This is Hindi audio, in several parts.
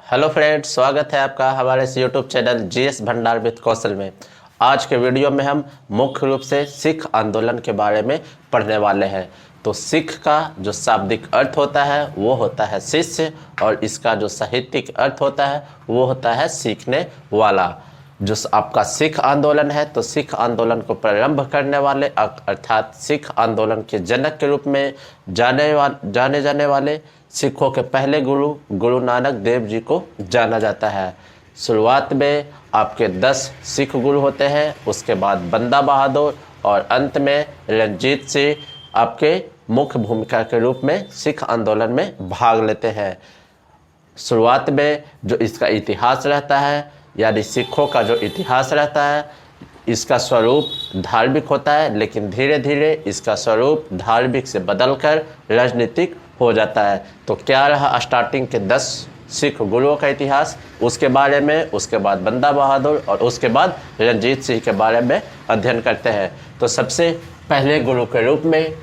हेलो फ्रेंड्स, स्वागत है आपका हमारे इस यूट्यूब चैनल जीएस भंडार विद कौशल में। आज के वीडियो में हम मुख्य रूप से सिख आंदोलन के बारे में पढ़ने वाले हैं। तो सिख का जो शाब्दिक अर्थ होता है वो होता है शिष्य, और इसका जो साहित्यिक अर्थ होता है वो होता है सीखने वाला। जो आपका सिख आंदोलन है, तो सिख आंदोलन को प्रारंभ करने वाले अर्थात सिख आंदोलन के जनक के रूप में जाने जाने वाले सिखों के पहले गुरु गुरु नानक देव जी को जाना जाता है। शुरुआत में आपके 10 सिख गुरु होते हैं, उसके बाद बंदा बहादुर और अंत में रणजीत सिंह आपके मुख्य भूमिका के रूप में सिख आंदोलन में भाग लेते हैं। शुरुआत में जो इसका इतिहास रहता है, यानी सिखों का जो इतिहास रहता है, इसका स्वरूप धार्मिक होता है, लेकिन धीरे धीरे इसका स्वरूप धार्मिक से बदलकर राजनीतिक हो जाता है। तो क्या रहा स्टार्टिंग के 10 सिख गुरुओं का इतिहास, उसके बारे में, उसके बाद बंदा बहादुर और उसके बाद रणजीत सिंह के बारे में अध्ययन करते हैं। तो सबसे पहले गुरु के रूप में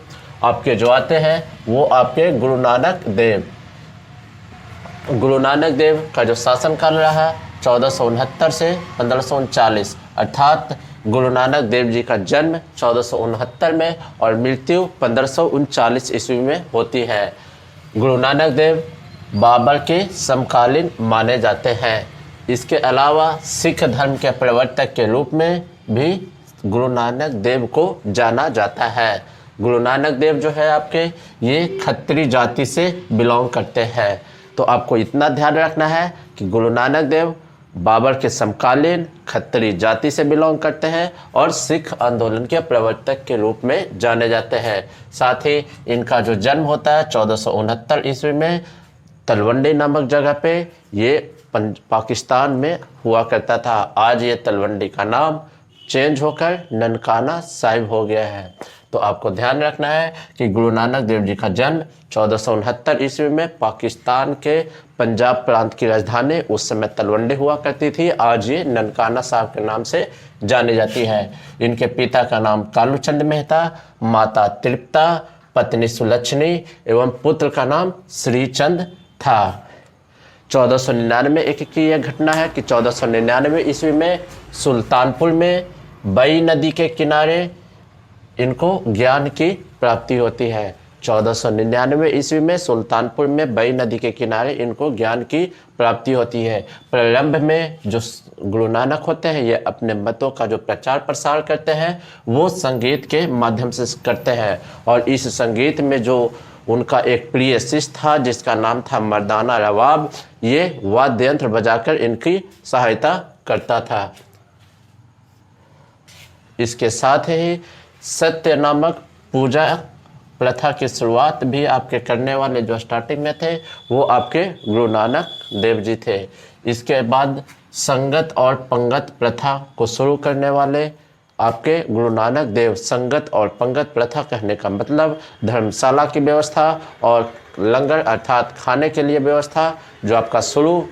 आपके जो आते हैं वो आपके गुरु नानक देव। गुरु नानक देव का जो शासनकाल रहा 1469 से 1539, अर्थात गुरु नानक देव जी का जन्म 1469 में और मृत्यु 1539 ईस्वी में होती है। गुरु नानक देव बाबर के समकालीन माने जाते हैं। इसके अलावा सिख धर्म के प्रवर्तक के रूप में भी गुरु नानक देव को जाना जाता है। गुरु नानक देव जो है आपके ये खत्री जाति से बिलोंग करते हैं। तो आपको इतना ध्यान रखना है कि गुरु नानक देव बाबर के समकालीन खत्री जाति से बिलोंग करते हैं और सिख आंदोलन के प्रवर्तक के रूप में जाने जाते हैं। साथ ही इनका जो जन्म होता है 1469 ईस्वी में तलवंडी नामक जगह पे, ये पाकिस्तान में हुआ करता था। आज ये तलवंडी का नाम चेंज होकर ननकाना साहिब हो गया है। तो आपको ध्यान रखना है कि गुरु नानक देव जी का जन्म 1469 ईस्वी में पाकिस्तान के पंजाब प्रांत की राजधानी उस समय तलवंडी हुआ करती थी, आज ये ननकाना साहब के नाम से जानी जाती है। इनके पिता का नाम कालूचंद मेहता, माता तृप्ता, पत्नी सुलक्षणी एवं पुत्र का नाम श्रीचंद था। 1499 की यह घटना है कि 1499 ईस्वी में सुल्तानपुर में बई नदी के किनारे इनको ज्ञान की प्राप्ति होती है। 1499 ईस्वी में सुल्तानपुर में बई नदी के किनारे इनको ज्ञान की प्राप्ति होती है। प्रारंभ में जो गुरु नानक होते हैं ये अपने मतों का जो प्रचार प्रसार करते हैं वो संगीत के माध्यम से करते हैं, और इस संगीत में जो उनका एक प्रिय शिष्य था जिसका नाम था मर्दाना रवाब, ये वाद्य यंत्र बजाकर इनकी सहायता करता था। इसके साथ ही सत्य नामक पूजा प्रथा की शुरुआत भी आपके करने वाले जो स्टार्टिंग में थे वो आपके गुरु नानक देव जी थे। इसके बाद संगत और पंगत प्रथा को शुरू करने वाले आपके गुरु नानक देव। संगत और पंगत प्रथा कहने का मतलब धर्मशाला की व्यवस्था और लंगर अर्थात खाने के लिए व्यवस्था जो आपका शुरू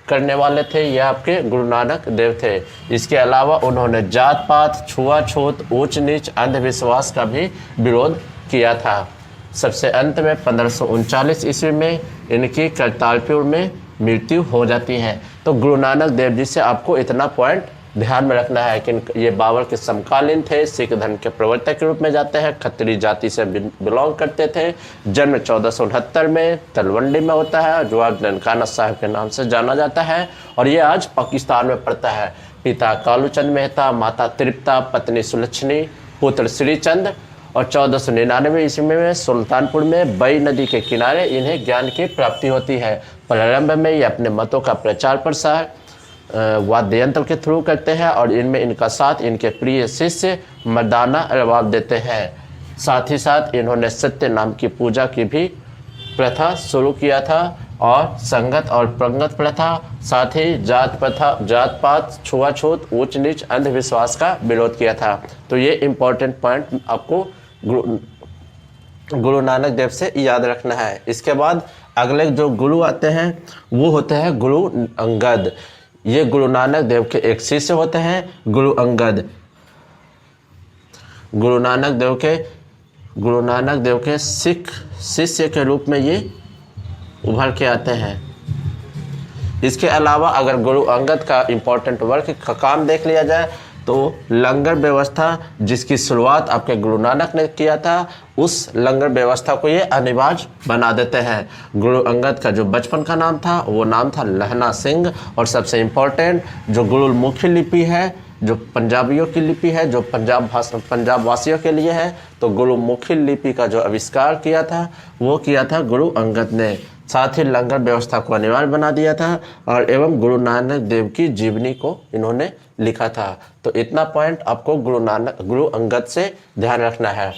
करने वाले थे ये आपके गुरु नानक देव थे। इसके अलावा उन्होंने जात पात, छुआछूत, ऊंच नीच, अंधविश्वास का भी विरोध किया था। सबसे अंत में 1539 ईस्वी में इनकी करतारपुर में मृत्यु हो जाती है। तो गुरु नानक देव जी से आपको इतना पॉइंट ध्यान में रखना है कि ये बाबर के समकालीन थे, सिख धर्म के प्रवर्तक के रूप में जाते हैं, खत्री जाति से बिलोंग करते थे। जन्म 1469 में तलवंडी में होता है जो आज ननकाना साहिब के नाम से जाना जाता है, और ये आज पाकिस्तान में पड़ता है। पिता कालूचंद मेहता, माता तृप्ता, पत्नी सुलक्षणी, पुत्र श्रीचंद, और 1499 ईस्वी में सुल्तानपुर में बई नदी के किनारे इन्हें ज्ञान की प्राप्ति होती है। प्रारंभ में ये अपने मतों का प्रचार प्रसार वाद्य यंत्र के थ्रू करते हैं, और इनमें इनका साथ इनके प्रिय शिष्य मर्दाना रवाब देते हैं। साथ ही साथ इन्होंने सत्य नाम की पूजा की भी प्रथा शुरू किया था, और संगत और पंगत प्रथा, साथ ही जात पात, छुआछूत, ऊंच नीच, अंधविश्वास का विरोध किया था। तो ये इम्पोर्टेंट पॉइंट आपको गुरु नानक देव से याद रखना है। इसके बाद अगले जो गुरु आते हैं वो होते हैं गुरु अंगद। ये गुरु नानक देव के एक शिष्य होते हैं, गुरु अंगद। गुरु नानक देव के सिख शिष्य के रूप में ये उभर के आते हैं। इसके अलावा अगर गुरु अंगद का इम्पोर्टेंट वर्क का काम देख लिया जाए तो लंगर व्यवस्था जिसकी शुरुआत आपके गुरु नानक ने किया था, उस लंगर व्यवस्था को ये अनिवार्य बना देते हैं। गुरु अंगद का जो बचपन का नाम था वो नाम था लहना सिंह। और सबसे इम्पोर्टेंट जो गुरुमुखी लिपि है, जो पंजाबियों की लिपि है, जो पंजाब वासियों के लिए है, तो गुरुमुखी लिपि का जो आविष्कार किया था वो किया था गुरु अंगद ने। साथ ही लंगर व्यवस्था को अनिवार्य बना दिया था और एवं गुरु नानक देव की जीवनी को इन्होंने लिखा था। तो इतना पॉइंट आपको गुरु अंगद से ध्यान रखना है।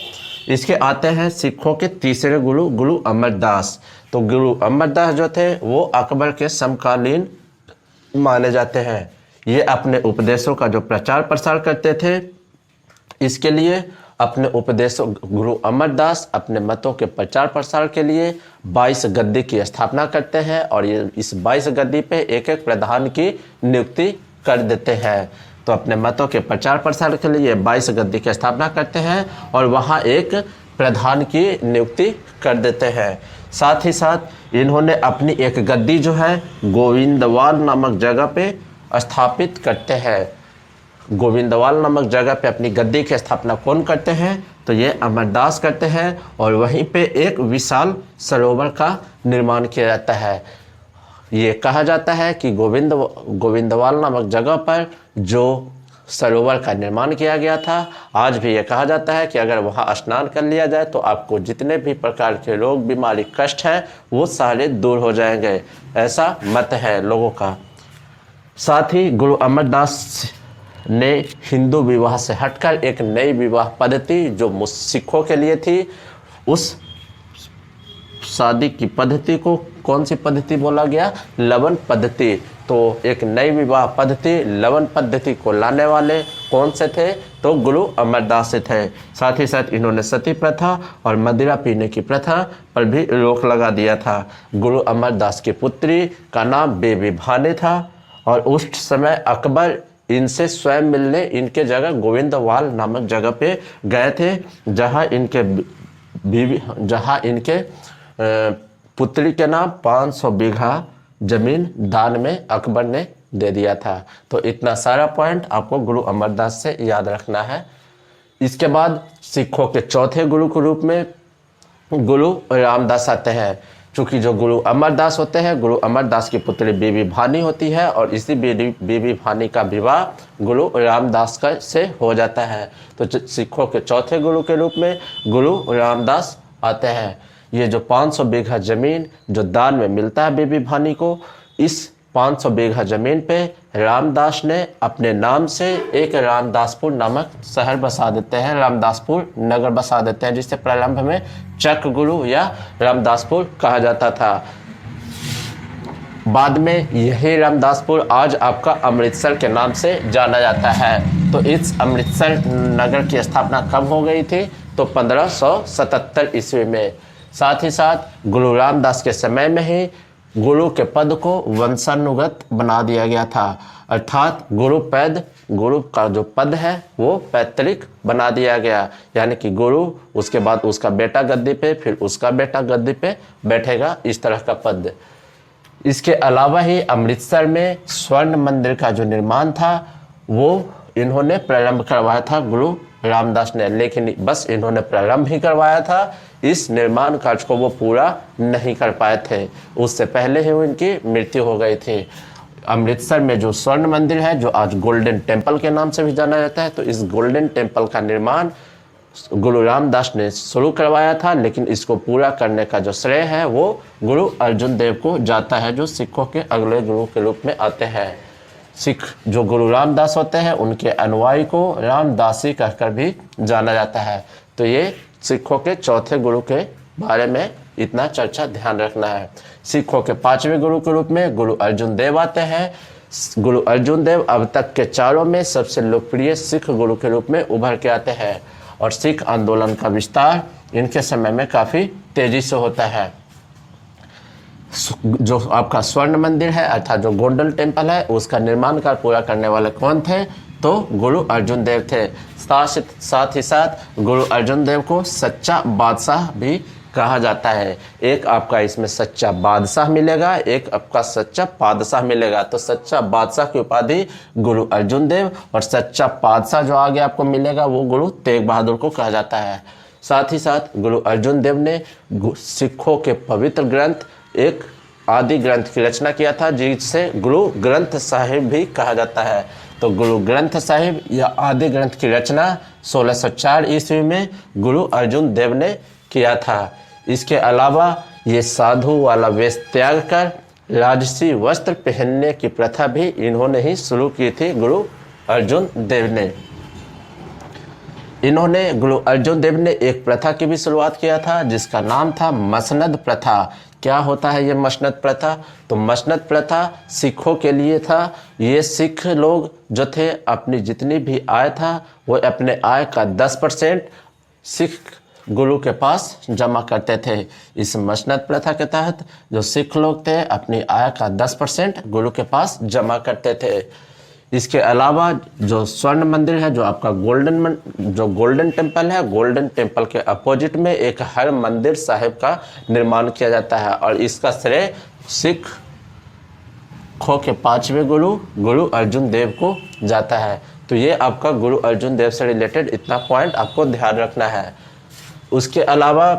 इसके आते हैं सिखों के तीसरे गुरु, गुरु अमरदास। तो गुरु अमरदास जो थे वो अकबर के समकालीन माने जाते हैं। ये अपने उपदेशों का जो प्रचार प्रसार करते थे, इसके लिए अपने उपदेशों गुरु अमरदास अपने मतों के प्रचार प्रसार के लिए 22 गद्दी की स्थापना करते हैं और ये इस 22 गद्दी पे एक एक प्रधान की नियुक्ति कर देते हैं। तो अपने मतों के प्रचार प्रसार के लिए 22 गद्दी की स्थापना करते हैं और वहाँ एक प्रधान की नियुक्ति कर देते हैं। साथ ही साथ इन्होंने अपनी एक गद्दी जो है गोविंदवाल नामक जगह पे स्थापित करते हैं। गोविंदवाल नामक जगह पे अपनी गद्दी की स्थापना कौन करते हैं? तो ये अमरदास करते हैं और वहीं पे एक विशाल सरोवर का निर्माण किया जाता है। ये कहा जाता है कि गोविंदवाल नामक जगह पर जो सरोवर का निर्माण किया गया था, आज भी ये कहा जाता है कि अगर वहाँ स्नान कर लिया जाए तो आपको जितने भी प्रकार के रोग बीमारी कष्ट हैं वो सारे दूर हो जाएंगे, ऐसा मत है लोगों का। साथ ही गुरु अमरदास ने हिंदू विवाह से हटकर एक नई विवाह पद्धति जो सिखों के लिए थी, उस शादी की पद्धति को कौन सी पद्धति बोला गया? लवन पद्धति। तो एक नई विवाह पद्धति लवन पद्धति को लाने वाले कौन से थे? तो गुरु अमरदास से थे। साथ ही साथ इन्होंने सती प्रथा और मदिरा पीने की प्रथा पर भी रोक लगा दिया था। गुरु अमरदास की पुत्री का नाम बेबी भानी था और उस समय अकबर इनसे स्वयं मिलने इनके जगह गोविंदवाल नामक जगह पे गए थे, जहाँ इनके पुत्री के नाम 500 बीघा जमीन दान में अकबर ने दे दिया था। तो इतना सारा पॉइंट आपको गुरु अमरदास से याद रखना है। इसके बाद सिखों के चौथे गुरु के रूप में गुरु रामदास आते हैं। चूँकि जो गुरु अमरदास होते हैं, गुरु अमरदास की पुत्री बीबी भानी होती है और इसी बीबी भानी का विवाह गुरु रामदास का से हो जाता है। तो सिखों के चौथे गुरु के रूप में गुरु रामदास आते हैं। ये जो 500 बीघा जमीन जो दान में मिलता है बीबी भानी को, इस 500 बीघा जमीन पे रामदास ने अपने नाम से एक रामदासपुर नामक शहर बसा देते हैं, रामदासपुर नगर बसा देते हैं, जिसे प्रारंभ में चक गुरु या रामदासपुर कहा जाता था। बाद में यही रामदासपुर आज आपका अमृतसर के नाम से जाना जाता है। तो इस अमृतसर नगर की स्थापना कब हो गई थी? तो 1577 ईस्वी में। साथ ही साथ गुरु रामदास के समय में ही गुरु के पद को वंशानुगत बना दिया गया था, अर्थात गुरु का जो पद है वो पैतृक बना दिया गया। यानी कि गुरु, उसके बाद उसका बेटा गद्दी पे, फिर उसका बेटा गद्दी पे बैठेगा, इस तरह का पद। इसके अलावा ही अमृतसर में स्वर्ण मंदिर का जो निर्माण था वो इन्होंने प्रारंभ करवाया था गुरु रामदास ने, लेकिन बस इन्होंने प्रारंभ ही करवाया था, इस निर्माण कार्य को वो पूरा नहीं कर पाए थे। उससे पहले ही उनकी मृत्यु हो गई थी। अमृतसर में जो स्वर्ण मंदिर है, जो आज गोल्डन टेम्पल के नाम से भी जाना जाता है, तो इस गोल्डन टेम्पल का निर्माण गुरु रामदास ने शुरू करवाया था, लेकिन इसको पूरा करने का जो श्रेय है वो गुरु अर्जुन देव को जाता है, जो सिखों के अगले गुरु के रूप में आते हैं। सिख जो गुरु रामदास होते हैं उनके अनुयायी को रामदासी कहकर भी जाना जाता है। तो ये सिखों के चौथे गुरु के बारे में इतना चर्चा ध्यान रखना है। सिखों के पांचवें गुरु के रूप में गुरु अर्जुन देव आते हैं। गुरु अर्जुन देव अब तक के चारों में सबसे लोकप्रिय सिख गुरु के रूप में उभर के आते हैं और सिख आंदोलन का विस्तार इनके समय में काफ़ी तेजी से होता है। जो आपका स्वर्ण मंदिर है, अर्थात जो गोल्डन टेम्पल है, उसका निर्माण कार्य पूरा करने वाले कौन थे? तो गुरु अर्जुन देव थे। साथ ही साथ गुरु अर्जुन देव को सच्चा बादशाह भी कहा जाता है। एक आपका इसमें सच्चा बादशाह मिलेगा, एक आपका सच्चा पादशाह मिलेगा। तो सच्चा बादशाह की उपाधि गुरु अर्जुन देव और सच्चा पादशाह जो आगे आपको मिलेगा वो गुरु तेग बहादुर को कहा जाता है। साथ ही साथ गुरु अर्जुन देव ने सिखों के पवित्र ग्रंथ एक आदि ग्रंथ की रचना किया था, जिसे गुरु ग्रंथ साहिब भी कहा जाता है। तो गुरु ग्रंथ साहिब या आदि ग्रंथ की रचना 1604 ईस्वी में गुरु अर्जुन देव ने किया था। इसके अलावा ये साधु वाला वेश त्याग कर राजसी वस्त्र पहनने की प्रथा भी इन्होंने ही शुरू की थी, गुरु अर्जुन देव ने। इन्होंने गुरु अर्जुन देव ने एक प्रथा की भी शुरुआत किया था जिसका नाम था मसनद प्रथा। क्या होता है ये मसनद प्रथा? तो मसनद प्रथा सिखों के लिए था। ये सिख लोग जो थे अपनी जितनी भी आय था वो अपने आय का 10% सिख गुरु के पास जमा करते थे। इस मसनद प्रथा के तहत जो सिख लोग थे अपनी आय का 10% गुरु के पास जमा करते थे। इसके अलावा जो स्वर्ण मंदिर है, जो आपका गोल्डन टेम्पल है, गोल्डन टेम्पल के अपोजिट में एक हर मंदिर साहिब का निर्माण किया जाता है और इसका श्रेय सिखों के 5वें गुरु अर्जुन देव को जाता है। तो ये आपका गुरु अर्जुन देव से रिलेटेड इतना पॉइंट आपको ध्यान रखना है। उसके अलावा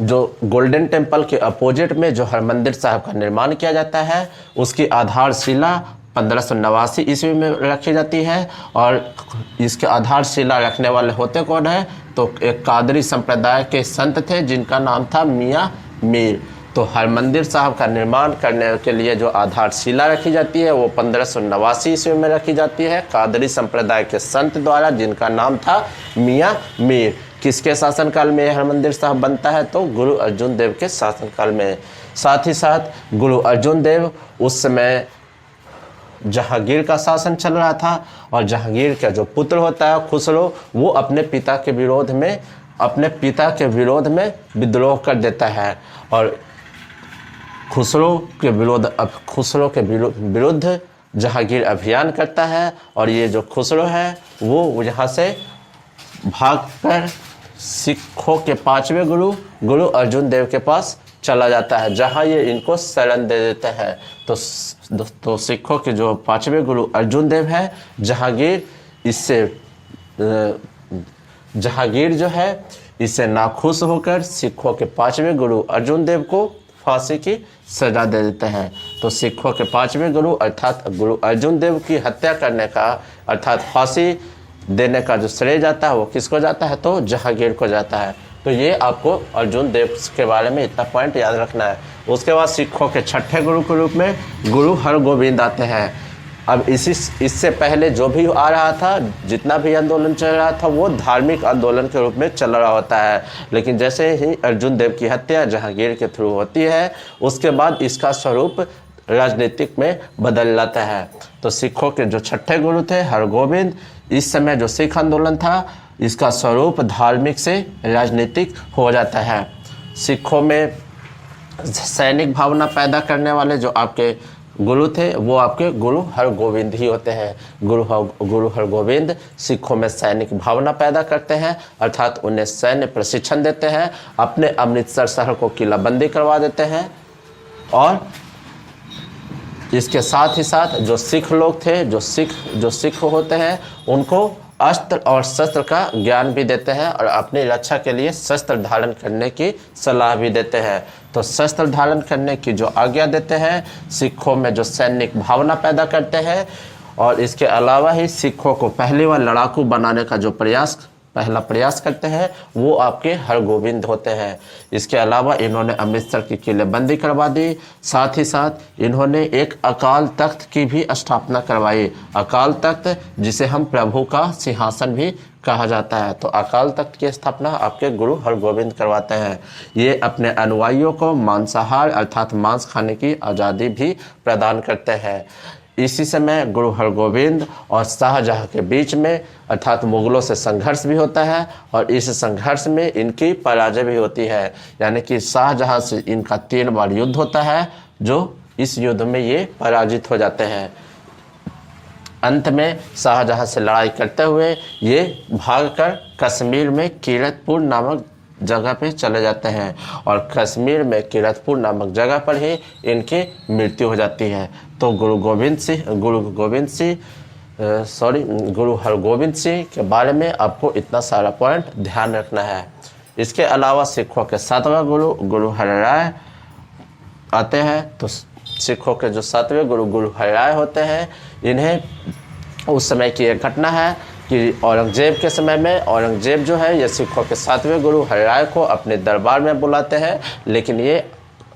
जो गोल्डन टेम्पल के अपोजिट में जो हरमंदिर साहिब का निर्माण किया जाता है उसकी आधारशिला 1589 ईस्वी में रखी जाती है और इसके आधारशिला रखने वाले होते कौन है? तो एक कादरी संप्रदाय के संत थे जिनका नाम था मियाँ मीर। तो हरमंदिर साहब का निर्माण करने के लिए जो आधारशिला रखी जाती है वो 1589 ईस्वी में रखी जाती है कादरी संप्रदाय के संत द्वारा, जिनका नाम था मियाँ मीर। किसके शासनकाल में यह हरमंदिर साहब बनता है? तो गुरु अर्जुन देव के शासनकाल में। साथ ही साथ गुरु अर्जुन देव उस समय जहांगीर का शासन चल रहा था और जहांगीर का जो पुत्र होता है खुसरो, वो अपने पिता के विरोध में विद्रोह कर देता है और खुसरो के विरुद्ध जहांगीर अभियान करता है। और ये जो खुसरो है वो यहाँ से भागकर सिखों के 5वें गुरु अर्जुन देव के पास चला जाता है, जहाँ ये इनको शरण दे देते हैं। तो सिखों के जो 5वें गुरु अर्जुन देव है, जहांगीर जो है इससे नाखुश होकर सिखों के 5वें गुरु अर्जुन देव को फांसी की सजा दे देते हैं। तो सिखों के 5वें गुरु अर्थात गुरु अर्जुन देव की हत्या करने का अर्थात फांसी देने का जो श्रेय जाता है वो किसको जाता है? तो जहांगीर को जाता है। तो ये आपको अर्जुन देव के बारे में इतना पॉइंट याद रखना है। उसके बाद सिखों के 6ठे गुरु के रूप में गुरु हरगोविंद आते हैं। अब इससे पहले जो भी आ रहा था, जितना भी आंदोलन चल रहा था वो धार्मिक आंदोलन के रूप में चल रहा होता है, लेकिन जैसे ही अर्जुन देव की हत्या जहांगीर के थ्रू होती है उसके बाद इसका स्वरूप राजनीतिक में बदल जाता है। तो सिखों के जो 6ठे गुरु थे हरगोविंद, इस समय जो सिख आंदोलन था इसका स्वरूप धार्मिक से राजनीतिक हो जाता है। सिखों में सैनिक भावना पैदा करने वाले जो आपके गुरु थे वो आपके गुरु हरगोविंद ही होते हैं। गुरु हरगोविंद सिखों में सैनिक भावना पैदा करते हैं, अर्थात उन्हें सैन्य प्रशिक्षण देते हैं, अपने अमृतसर शहर को किलाबंदी करवा देते हैं और इसके साथ ही साथ जो सिख लोग थे, जो सिख होते हैं उनको अस्त्र और शस्त्र का ज्ञान भी देते हैं और अपनी रक्षा के लिए शस्त्र धारण करने की सलाह भी देते हैं। तो शस्त्र धारण करने की जो आज्ञा देते हैं, सिखों में जो सैनिक भावना पैदा करते हैं और इसके अलावा ही सिखों को पहली बार लड़ाकू बनाने का जो पहला प्रयास करते हैं वो आपके हरगोविंद होते हैं। इसके अलावा इन्होंने अमृतसर की किलेबंदी करवा दी, साथ ही साथ इन्होंने एक अकाल तख्त की भी स्थापना करवाई। अकाल तख्त जिसे हम प्रभु का सिंहासन भी कहा जाता है। तो अकाल तख्त की स्थापना आपके गुरु हरगोविंद करवाते हैं। ये अपने अनुयायियों को मांसाहार अर्थात मांस खाने की आज़ादी भी प्रदान करते हैं। इसी समय गुरु हरगोविंद और शाहजहाँ के बीच में अर्थात मुगलों से संघर्ष भी होता है और इस संघर्ष में इनकी पराजय भी होती है, यानी कि शाहजहाँ से इनका 3 बार युद्ध होता है, जो इस युद्ध में ये पराजित हो जाते हैं। अंत में शाहजहाँ से लड़ाई करते हुए ये भागकर कश्मीर में कीरतपुर नामक जगह पे चले जाते हैं और कश्मीर में किरतपुर नामक जगह पर ही इनकी मृत्यु हो जाती है। तो गुरु हरगोविंद सिंह के बारे में आपको इतना सारा पॉइंट ध्यान रखना है। इसके अलावा सिखों के 7वां गुरु हरिराय आते हैं। तो सिखों के जो 7वें गुरु हरिराय होते हैं, इन्हें उस समय की एक घटना है कि औरंगजेब के समय में औरंगजेब जो है ये सिखों के 7वें गुरु हरिराय को अपने दरबार में बुलाते हैं, लेकिन ये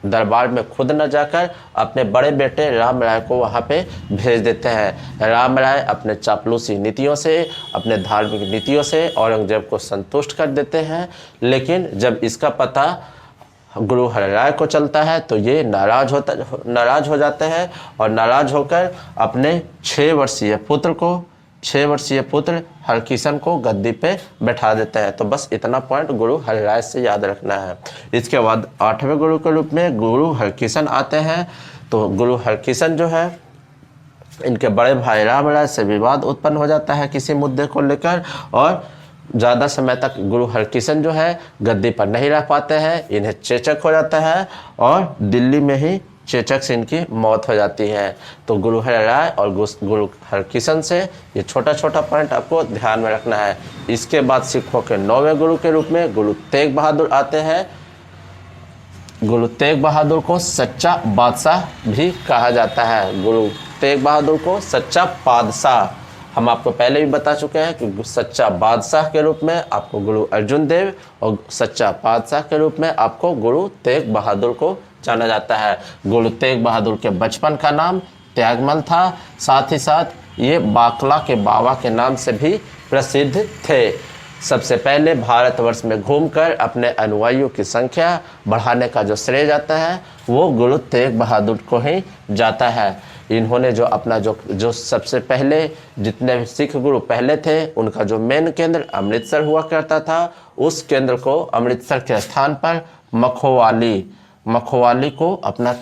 दरबार में खुद न जाकर अपने बड़े बेटे राम राय को वहाँ पे भेज देते हैं। राम राय अपने चापलूसी नीतियों से, अपने धार्मिक नीतियों से औरंगजेब को संतुष्ट कर देते हैं, लेकिन जब इसका पता गुरु हरिराय को चलता है तो ये नाराज हो जाते हैं और नाराज होकर अपने 6 वर्षीय पुत्र हरकिशन को गद्दी पे बैठा देते हैं। तो बस इतना पॉइंट गुरु हरिराय से याद रखना है। इसके बाद 8वें गुरु के रूप में गुरु हरकिशन आते हैं। तो गुरु हरकिशन जो है, इनके बड़े भाई राम राय से विवाद उत्पन्न हो जाता है किसी मुद्दे को लेकर और ज़्यादा समय तक गुरु हरकिशन जो है गद्दी पर नहीं रह पाते हैं। इन्हें चेचक हो जाता है और दिल्ली में ही चेचक से इनकी मौत हो जाती है। तो गुरु हरिराय और गुरु हरकिशन से ये छोटा छोटा पॉइंट आपको ध्यान में रखना है। इसके बाद सिखों के 9वें गुरु के रूप में गुरु तेग बहादुर आते हैं। गुरु तेग बहादुर को सच्चा बादशाह भी कहा जाता है। गुरु तेग बहादुर को सच्चा बादशाह हम आपको पहले भी बता चुके हैं कि सच्चा बादशाह के रूप में आपको गुरु अर्जुन देव और सच्चा बादशाह के रूप में आपको गुरु तेग बहादुर को जाना जाता है। गुरु तेग बहादुर के बचपन का नाम त्यागमल था, साथ ही साथ ये बाकला के बाबा के नाम से भी प्रसिद्ध थे। सबसे पहले भारतवर्ष में घूमकर अपने अनुयायियों की संख्या बढ़ाने का जो श्रेय जाता है वो गुरु तेग बहादुर को ही जाता है। इन्होंने जो सबसे पहले जितने भी सिख गुरु पहले थे उनका जो मेन केंद्र अमृतसर हुआ करता था, उस केंद्र को अमृतसर के स्थान पर मखोवाली को अपना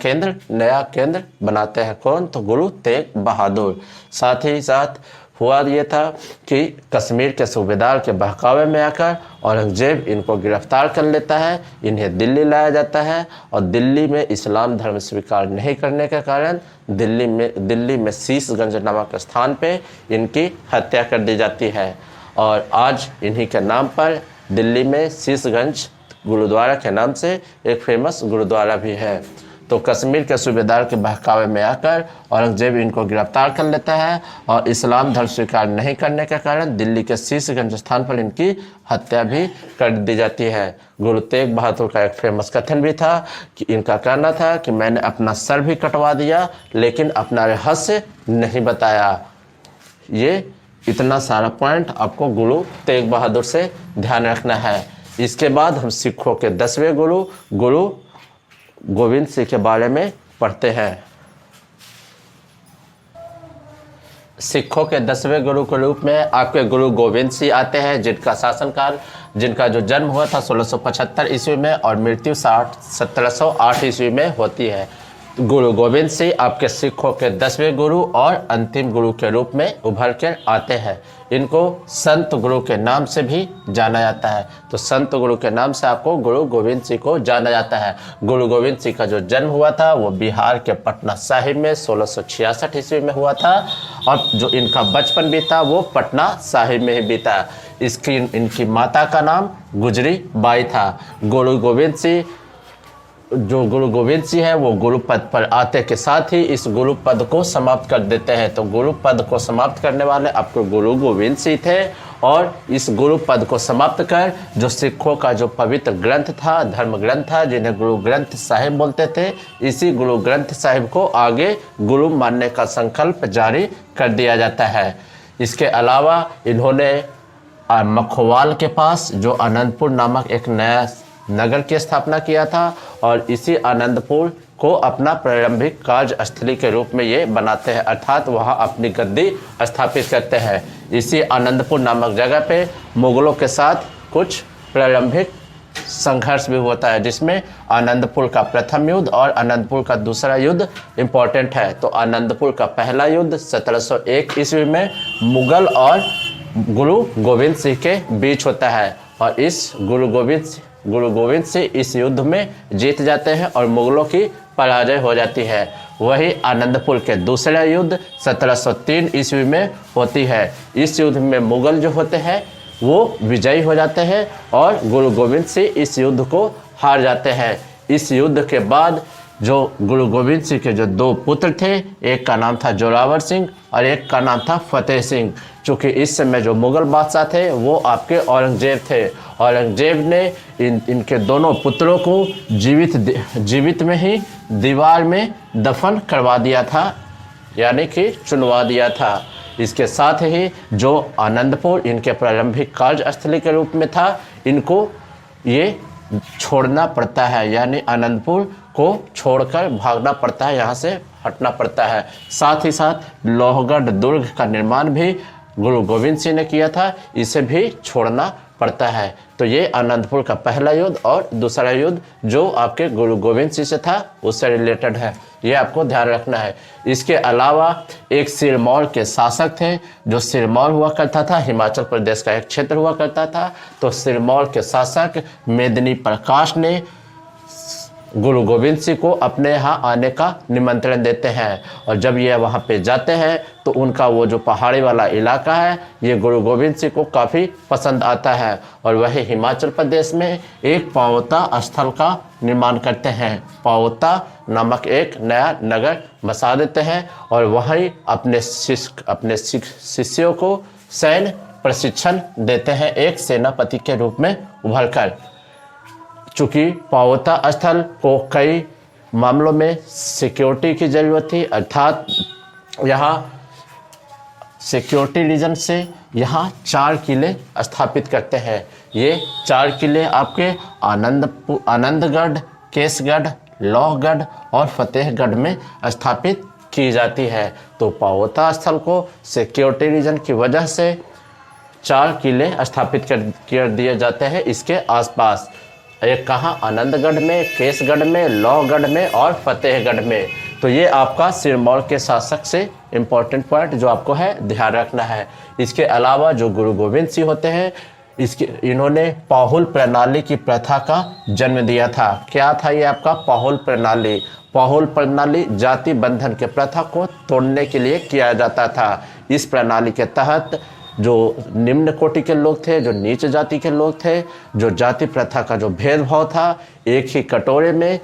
नया केंद्र बनाते हैं। कौन? तो गुरु तेग बहादुर। साथ ही साथ हुआ ये था कि कश्मीर के सूबेदार के बहकावे में आकर औरंगजेब इनको गिरफ्तार कर लेता है। इन्हें दिल्ली लाया जाता है और दिल्ली में इस्लाम धर्म स्वीकार नहीं करने के कारण दिल्ली में शीशगंज नामक स्थान पे इनकी हत्या कर दी जाती है। और आज इन्हीं के नाम पर दिल्ली में शीशगंज गुरुद्वारा के नाम से एक फेमस गुरुद्वारा भी है। तो कश्मीर के सूबेदार के बहकावे में आकर औरंगजेब इनको गिरफ्तार कर लेता है और इस्लाम धर्म स्वीकार नहीं करने के कारण दिल्ली के शीशगंज स्थान पर इनकी हत्या भी कर दी जाती है। गुरु तेग बहादुर का एक फेमस कथन भी था कि इनका कहना था कि मैंने अपना सर भी कटवा दिया लेकिन अपना रहस्य नहीं बताया। ये इतना सारा पॉइंट आपको गुरु तेग बहादुर से ध्यान रखना है। इसके बाद हम सिखों के 10वें गुरु गोविंद सिंह के बारे में पढ़ते हैं। सिखों के 10वें गुरु के रूप में आपके गुरु गोविंद सिंह आते हैं, जिनका जो जन्म हुआ था 1675 ईस्वी में और मृत्यु 1708 ईस्वी में होती है। गुरु गोविंद सिंह आपके सिखों के 10वें गुरु और अंतिम गुरु के रूप में उभर कर आते हैं। इनको संत गुरु के नाम से भी जाना जाता है। तो संत गुरु के नाम से आपको गुरु गोविंद सिंह को जाना जाता है। गुरु गोविंद सिंह का जो जन्म हुआ था वो बिहार के पटना साहिब में 1666 ईस्वी में हुआ था और जो इनका बचपन बीता वो पटना साहिब में ही बीता। इनकी माता का नाम गुजरी बाई था। गुरु गोविंद सिंह है वो गुरु पद पर आते के साथ ही इस गुरु पद को समाप्त कर देते हैं। तो गुरु पद को समाप्त करने वाले आपको गुरु गोविंद सिंह थे और इस गुरु पद को समाप्त कर जो सिखों का जो पवित्र ग्रंथ था, धर्म ग्रंथ था, जिन्हें गुरु ग्रंथ साहिब बोलते थे, इसी गुरु ग्रंथ साहिब को आगे गुरु मानने का संकल्प जारी कर दिया जाता है। इसके अलावा इन्होंने मखोवाल के पास जो आनंदपुर नामक एक नया नगर की स्थापना किया था और इसी आनंदपुर को अपना प्रारंभिक कार्यस्थली के रूप में ये बनाते हैं, अर्थात वहाँ अपनी गद्दी स्थापित करते हैं। इसी आनंदपुर नामक जगह पे मुगलों के साथ कुछ प्रारंभिक संघर्ष भी होता है, जिसमें आनंदपुर का प्रथम युद्ध और आनंदपुर का दूसरा युद्ध इम्पोर्टेंट है। तो आनंदपुर का पहला युद्ध 1701 ईस्वी में मुगल और गुरु गोविंद सिंह के बीच होता है और इस गुरु गोविंद गुरु गोविंद सिंह इस युद्ध में जीत जाते हैं और मुगलों की पराजय हो जाती है। वही आनंदपुर के दूसरा युद्ध 1703 ईस्वी में होती है। इस युद्ध में मुगल जो होते हैं वो विजयी हो जाते हैं और गुरु गोविंद सिंह इस युद्ध को हार जाते हैं। इस युद्ध के बाद जो गुरु गोविंद सिंह के जो दो पुत्र थे, एक का नाम था जोरावर सिंह और एक का नाम था फतेह सिंह। चूँकि इस समय जो मुग़ल बादशाह थे वो आपके औरंगजेब थे। औरंगजेब ने इनके दोनों पुत्रों को जीवित में ही दीवार में दफन करवा दिया था, यानी कि चुनवा दिया था। इसके साथ ही जो आनंदपुर इनके प्रारंभिक कार्यस्थली के रूप में था, इनको ये छोड़ना पड़ता है, यानी आनंदपुर को छोड़कर भागना पड़ता है, यहाँ से हटना पड़ता है। साथ ही साथ लोहगढ़ दुर्ग का निर्माण भी गुरु गोविंद सिंह ने किया था, इसे भी छोड़ना पड़ता है। तो ये आनंदपुर का पहला युद्ध और दूसरा युद्ध जो आपके गुरु गोविंद सिंह से था उससे रिलेटेड है, ये आपको ध्यान रखना है। इसके अलावा एक सिरमौर के शासक थे, जो सिरमौर हुआ करता था, हिमाचल प्रदेश का एक क्षेत्र हुआ करता था। तो सिरमौर के शासक मेदिनी प्रकाश ने गुरु गोविंद सिंह को अपने यहाँ आने का निमंत्रण देते हैं और जब ये वहाँ पे जाते हैं तो उनका वो जो पहाड़ी वाला इलाका है ये गुरु गोविंद सिंह को काफ़ी पसंद आता है और वह हिमाचल प्रदेश में एक पावता स्थल का निर्माण करते हैं। पावता नामक एक नया नगर बसा देते हैं और वहीं अपने शिष्यों को सैन्य प्रशिक्षण देते हैं, एक सेनापति के रूप में उभरकर। चूँकि पावता स्थल को कई मामलों में सिक्योरिटी की ज़रूरत थी, अर्थात यहाँ सिक्योरिटी रीजन से यहाँ 4 किले स्थापित करते हैं। ये 4 किले आपके आनंदगढ़, केसगढ़, लोहगढ़ और फतेहगढ़ में स्थापित की जाती है। तो पावता स्थल को सिक्योरिटी रीजन की वजह से 4 किले स्थापित कर दिए जाते हैं इसके आसपास। एक कहाँ, आनंदगढ़ में, केसगढ़ में, लोहगढ़ में और फतेहगढ़ में। तो ये आपका सिरमौर के शासक से इम्पोर्टेंट पॉइंट जो आपको है ध्यान रखना है। इसके अलावा जो गुरु गोविंद सिंह होते हैं इन्होंने पाहुल प्रणाली की प्रथा का जन्म दिया था। क्या था ये आपका पाहुल प्रणाली? पाहुल प्रणाली जाति बंधन के प्रथा को तोड़ने के लिए किया जाता था। इस प्रणाली के तहत जो निम्न कोटि के लोग थे, जो नीच जाति के लोग थे, जो जाति प्रथा का जो भेदभाव था, एक ही कटोरे में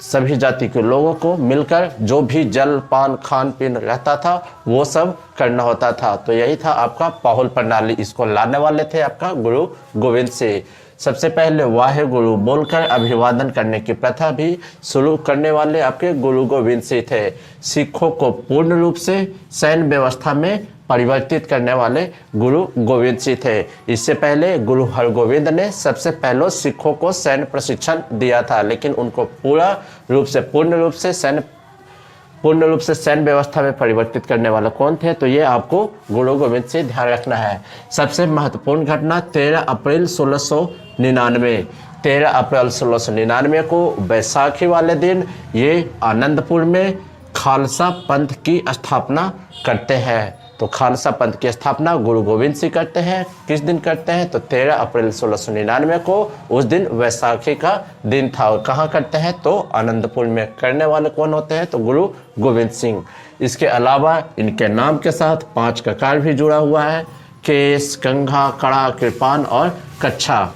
सभी जाति के लोगों को मिलकर जो भी जल पान खान पीन रहता था वो सब करना होता था। तो यही था आपका पाहुल प्रणाली। इसको लाने वाले थे आपका गुरु गोविंद सिंह। सबसे पहले वाहे गुरु बोलकर अभिवादन करने की प्रथा भी शुरू करने वाले आपके गुरु गोविंद सिंह थे। सिखों को पूर्ण रूप से सैन्य व्यवस्था में परिवर्तित करने वाले गुरु गोविंद सिंह थे। इससे पहले गुरु हरगोविंद ने सबसे पहले सिखों को सैन्य प्रशिक्षण दिया था, लेकिन उनको पूर्ण रूप से सैन्य व्यवस्था में परिवर्तित करने वाला कौन थे? तो ये आपको गुरु गोविंद सिंह ध्यान रखना है। सबसे महत्वपूर्ण घटना 13 अप्रैल 1699। 13 अप्रैल 1699 को बैसाखी वाले दिन ये आनंदपुर में खालसा पंथ की स्थापना करते हैं। तो खालसा पंथ की स्थापना गुरु गोविंद सिंह करते हैं। किस दिन करते हैं? तो 13 अप्रैल 1699 को। उस दिन वैसाखी का दिन था और कहाँ करते हैं? तो आनंदपुर में। करने वाले कौन होते हैं? तो गुरु गोविंद सिंह। इसके अलावा इनके नाम के साथ 5 ककार भी जुड़ा हुआ है, केस, कंघा, कड़ा, कृपान और कच्छा।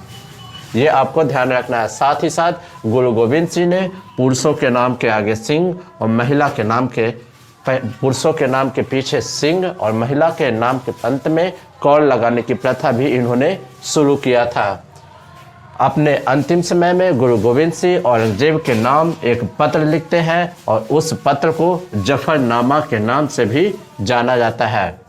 ये आपको ध्यान रखना है। साथ ही साथ गुरु गोविंद सिंह ने पुरुषों के नाम के आगे सिंह और पुरुषों के नाम के पीछे सिंह और महिला के नाम के अंत में कौर लगाने की प्रथा भी इन्होंने शुरू किया था। अपने अंतिम समय में गुरु गोविंद सिंह औरंगजेब के नाम एक पत्र लिखते हैं और उस पत्र को जफरनामा के नाम से भी जाना जाता है।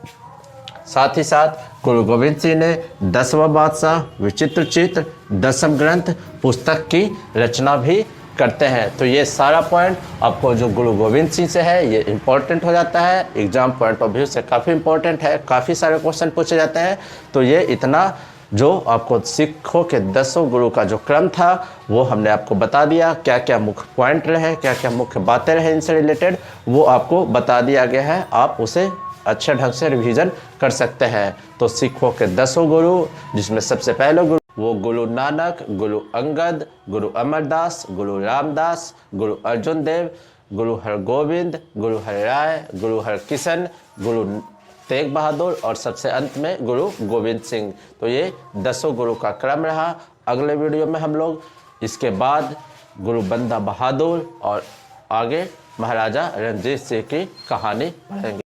साथ ही साथ गुरु गोविंद सिंह ने 10वां बादशाह, विचित्र चित्र, 10म ग्रंथ पुस्तक की रचना भी करते हैं। तो ये सारा पॉइंट आपको जो गुरु गोविंद सिंह से है ये इम्पोर्टेंट हो जाता है। एग्जाम पॉइंट ऑफ व्यू से काफ़ी इम्पोर्टेंट है, काफ़ी सारे क्वेश्चन पूछे जाते हैं। तो ये इतना जो आपको सिखों के 10 गुरु का जो क्रम था वो हमने आपको बता दिया। क्या क्या मुख्य पॉइंट रहे, क्या क्या मुख्य बातें रहे इनसे रिलेटेड, वो आपको बता दिया गया है। आप उसे अच्छे ढंग से रिवीजन कर सकते हैं। तो सिखों के 10 गुरु, जिसमें सबसे पहले गुरु वो गुरु नानक, गुरु अंगद, गुरु अमरदास, गुरु रामदास, गुरु अर्जुन देव, गुरु हरगोविंद, गुरु हरिराय, गुरु हरकिशन, गुरु तेग बहादुर और सबसे अंत में गुरु गोविंद सिंह। तो ये 10 गुरु का क्रम रहा। अगले वीडियो में हम लोग इसके बाद गुरु बंदा बहादुर और आगे महाराजा रणजीत सिंह की कहानी पढ़ेंगे।